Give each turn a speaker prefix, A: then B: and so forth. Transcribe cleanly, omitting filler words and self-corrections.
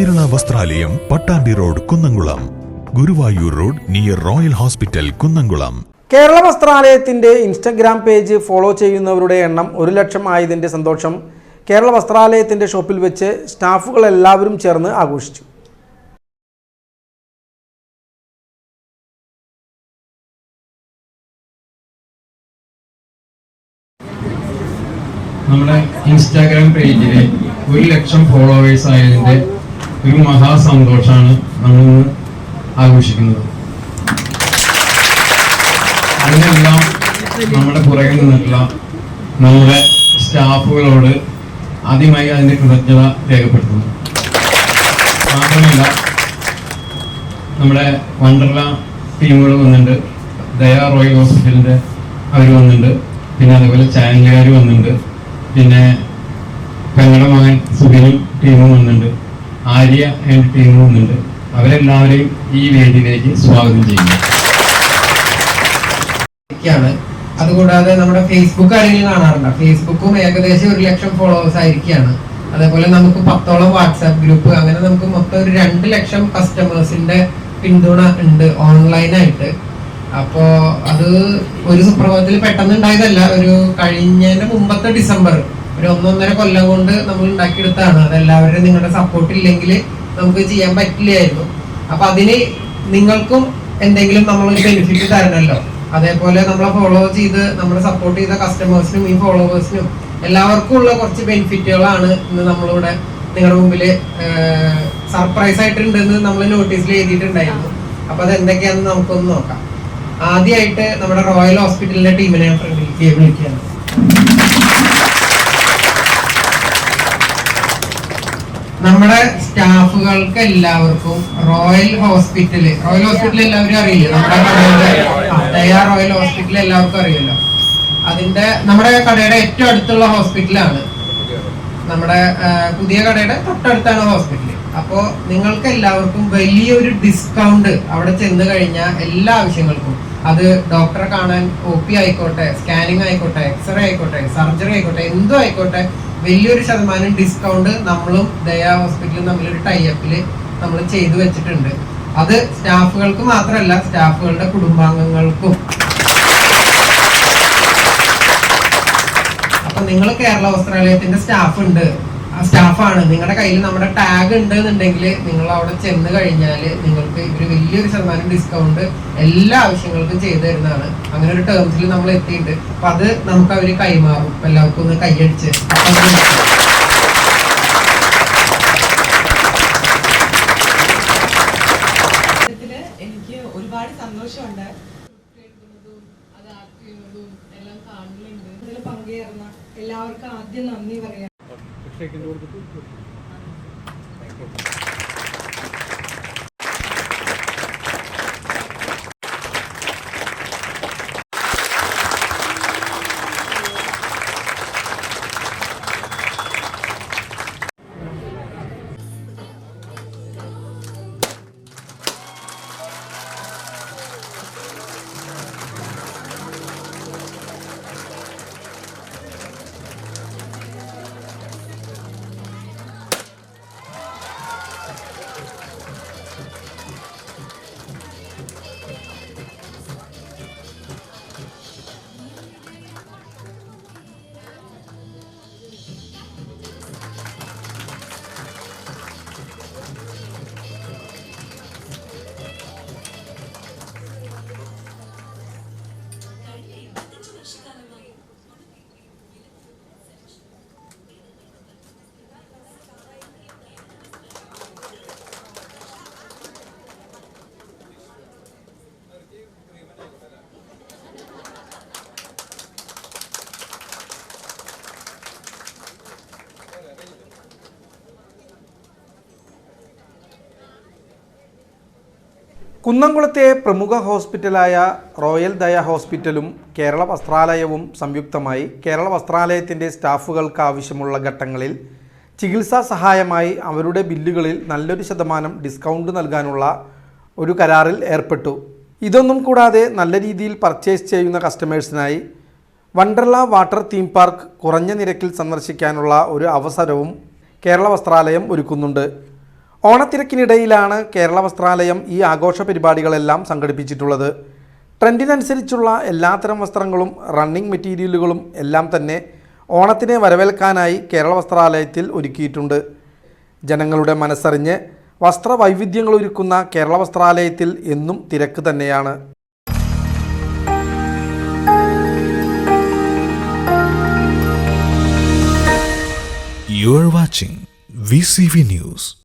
A: Kerala Vasthralayam, Pattambi road, Kunnamkulam. Guruvayur road near Royal Hospital, Kunnamkulam.
B: Kerala വസ്ത്രാലയത്തിന്റെ Instagram page follow ചെയ്യുന്നവരുടെ എണ്ണം 1 ലക്ഷം ആയതിന്റെ സന്തോഷം കേരള വസ്ത്രാലയത്തിന്റെ ഷോപ്പിൽ വെച്ച് സ്റ്റാഫുകൾ എല്ലാവരും ചേർന്ന് ആഘോഷിച്ചു.
C: നമ്മുടെ ഇൻസ്റ്റാഗ്രാം പേജിൽ 1 ലക്ഷം ഫോളോവേഴ്സ് ആയതിന്റെ ഒരു മഹാസന്തോഷമാണ് നമ്മൾ ആഘോഷിക്കുന്നത്. അതിനെല്ലാം നമ്മുടെ പുറകിൽ നിന്നിട്ടുള്ള നമ്മുടെ സ്റ്റാഫുകളോട് ആദ്യമായി അതിന്റെ കൃതജ്ഞത രേഖപ്പെടുത്തുന്നു. മാത്രമല്ല, നമ്മുടെ വണ്ടർല ടീമുകൾ വന്നിട്ടുണ്ട്, ദയാ റോയൽ ഹോസ്പിറ്റലിന്റെ അവർ വന്നിട്ടുണ്ട്, പിന്നെ അതേപോലെ ചാനലുകാർ വന്നിട്ടുണ്ട്, പിന്നെ പെങ്ങളുടെ മകൻ സുബിനും ടീമും വന്നിട്ടുണ്ട്, ആര്യ ആൻഡ് ടീമും വന്നിട്ടുണ്ട്. അവരെല്ലാവരെയും ഈ വേദിയിലേക്ക് സ്വാഗതം ചെയ്യുന്നു.
D: അതുകൂടാതെ നമ്മുടെ ഫേസ്ബുക്ക് ആരെങ്കിലും കാണാറുണ്ട്? ഫേസ്ബുക്കും ഏകദേശം 1 ലക്ഷം ഫോളോവേഴ്സ് ആയിരിക്കുകയാണ്. അതേപോലെ നമുക്ക് 10ഓളം വാട്സാപ്പ് ഗ്രൂപ്പ്, അങ്ങനെ നമുക്ക് മൊത്തം ഒരു 2 ലക്ഷം കസ്റ്റമേഴ്സിന്റെ പിന്തുണ ഉണ്ട് ഓൺലൈനായിട്ട്. അപ്പോ അത് ഒരു സുപ്രഭാതത്തിൽ പെട്ടെന്ന് ഉണ്ടായതല്ല. ഒരു കഴിഞ്ഞതിന്റെ മുമ്പത്തെ ഡിസംബർ, ഒരു 1.5 കൊല്ലം കൊണ്ട് നമ്മൾ ഉണ്ടാക്കിയെടുത്താണ്. അതെല്ലാവരും നിങ്ങളുടെ സപ്പോർട്ട് ഇല്ലെങ്കിൽ നമുക്ക് ചെയ്യാൻ പറ്റില്ലായിരുന്നു. അപ്പൊ അതിന് നിങ്ങൾക്കും എന്തെങ്കിലും നമ്മൾ ബെനിഫിറ്റ് തരണമല്ലോ. അതേപോലെ നമ്മളെ ഫോളോ ചെയ്ത് നമ്മളെ സപ്പോർട്ട് ചെയ്ത കസ്റ്റമേഴ്സിനും ഈ ഫോളോവേഴ്സിനും എല്ലാവർക്കും ഉള്ള കുറച്ച് ബെനിഫിറ്റുകളാണ് ഇന്ന് നമ്മളിവിടെ നിങ്ങളുടെ മുമ്പിൽ സർപ്രൈസ് ആയിട്ടുണ്ടെന്ന് നമ്മൾ നോട്ടീസിൽ എഴുതിയിട്ടുണ്ടായിരുന്നു. അപ്പൊ അത് എന്തൊക്കെയാണെന്ന് നമുക്കൊന്ന് നോക്കാം. ആദ്യമായിട്ട് നമ്മുടെ റോയൽ ഹോസ്പിറ്റലിന്റെ ടീമിനെ ഫ്രണ്ടിലേക്ക് വിളിക്കുകയാണ്. നമ്മുടെ സ്റ്റാഫുകൾക്ക് എല്ലാവർക്കും റോയൽ ഹോസ്പിറ്റൽ എല്ലാവരും അറിയില്ലേ? നമ്മുടെ ദയാ റോയൽ ഹോസ്പിറ്റൽ എല്ലാവർക്കും അറിയില്ലോ. അതിന്റെ നമ്മുടെ കടയുടെ ഏറ്റവും അടുത്തുള്ള ഹോസ്പിറ്റലാണ്. നമ്മുടെ പുതിയ കടയുടെ തൊട്ടടുത്താണ് ഹോസ്പിറ്റൽ. അപ്പോ നിങ്ങൾക്ക് എല്ലാവർക്കും വലിയൊരു ഡിസ്കൗണ്ട് അവിടെ ചെന്ന് കഴിഞ്ഞാൽ എല്ലാ ആവശ്യങ്ങൾക്കും, അത് ഡോക്ടറെ കാണാൻ OP ആയിക്കോട്ടെ, സ്കാനിങ് ആയിക്കോട്ടെ, എക്സ്റേ ആയിക്കോട്ടെ, സർജറി ആയിക്കോട്ടെ, എന്തും ആയിക്കോട്ടെ, വലിയൊരു ശതമാനം ഡിസ്കൗണ്ട് നമ്മളും ദയാ ഹോസ്പിറ്റലും തമ്മിലൊരു ടൈപ്പിൽ നമ്മൾ ചെയ്തു വെച്ചിട്ടുണ്ട്. അത് സ്റ്റാഫുകൾക്ക് മാത്രമല്ല, സ്റ്റാഫുകളുടെ കുടുംബാംഗങ്ങൾക്കും. അപ്പൊ നിങ്ങൾ കേരള വസ്ത്രാലയത്തിന്റെ സ്റ്റാഫാണ്, നിങ്ങളുടെ കയ്യിൽ നമ്മുടെ ടാഗ് ഉണ്ട് എന്നുണ്ടെങ്കിൽ നിങ്ങൾ അവിടെ ചെന്ന് കഴിഞ്ഞാൽ നിങ്ങൾക്ക് ഇവര് വലിയൊരു ശതമാനം ഡിസ്കൗണ്ട് എല്ലാ ആവശ്യങ്ങൾക്കും ചെയ്തു തരുന്നതാണ്. അങ്ങനെ ഒരു ടേംസിൽ നമ്മൾ എത്തിയിട്ടുണ്ട്. അപ്പൊ അത് നമുക്ക് അവര് കൈമാറും. എല്ലാവർക്കും ഒന്ന് കൈയടിച്ച്.
E: എനിക്ക് ഒരുപാട് സന്തോഷമുണ്ട്. എല്ലാം കാണുന്നുണ്ട്. ഇതിൽ പങ്കുചേർന്ന എല്ലാവർക്കും ആദ്യം നന്ദി പറയാം.
B: കുന്നംകുളത്തെ പ്രമുഖ ഹോസ്പിറ്റലായ റോയൽ ദയ ഹോസ്പിറ്റലും കേരള വസ്ത്രാലയവും സംയുക്തമായി കേരള വസ്ത്രാലയത്തിൻ്റെ സ്റ്റാഫുകൾക്ക് ആവശ്യമുള്ള ഘട്ടങ്ങളിൽ ചികിത്സാ സഹായമായി അവരുടെ ബില്ലുകളിൽ നല്ലൊരു ശതമാനം ഡിസ്കൗണ്ട് നൽകാനുള്ള ഒരു കരാറിൽ ഏർപ്പെട്ടു. ഇതൊന്നും കൂടാതെ നല്ല രീതിയിൽ പർച്ചേസ് ചെയ്യുന്ന കസ്റ്റമേഴ്സിനായി വണ്ടർല വാട്ടർ തീം പാർക്ക് കുറഞ്ഞ നിരക്കിൽ സന്ദർശിക്കാനുള്ള ഒരു അവസരവും കേരള വസ്ത്രാലയം ഒരുക്കുന്നുണ്ട്. ഓണത്തിരക്കിനിടയിലാണ് കേരള വസ്ത്രാലയം ഈ ആഘോഷ പരിപാടികളെല്ലാം സംഘടിപ്പിച്ചിട്ടുള്ളത്. ട്രെൻഡിനനുസരിച്ചുള്ള എല്ലാത്തരം വസ്ത്രങ്ങളും റണ്ണിങ് മെറ്റീരിയലുകളും എല്ലാം തന്നെ ഓണത്തിനെ വരവേൽക്കാനായി കേരള വസ്ത്രാലയത്തിൽ ഒരുക്കിയിട്ടുണ്ട്. ജനങ്ങളുടെ മനസ്സറിഞ്ഞ് വസ്ത്രവൈവിധ്യങ്ങൾ ഒരുക്കുന്ന കേരള വസ്ത്രാലയത്തിൽ എന്നും തിരക്ക് തന്നെയാണ്.
A: You are watching VCV News.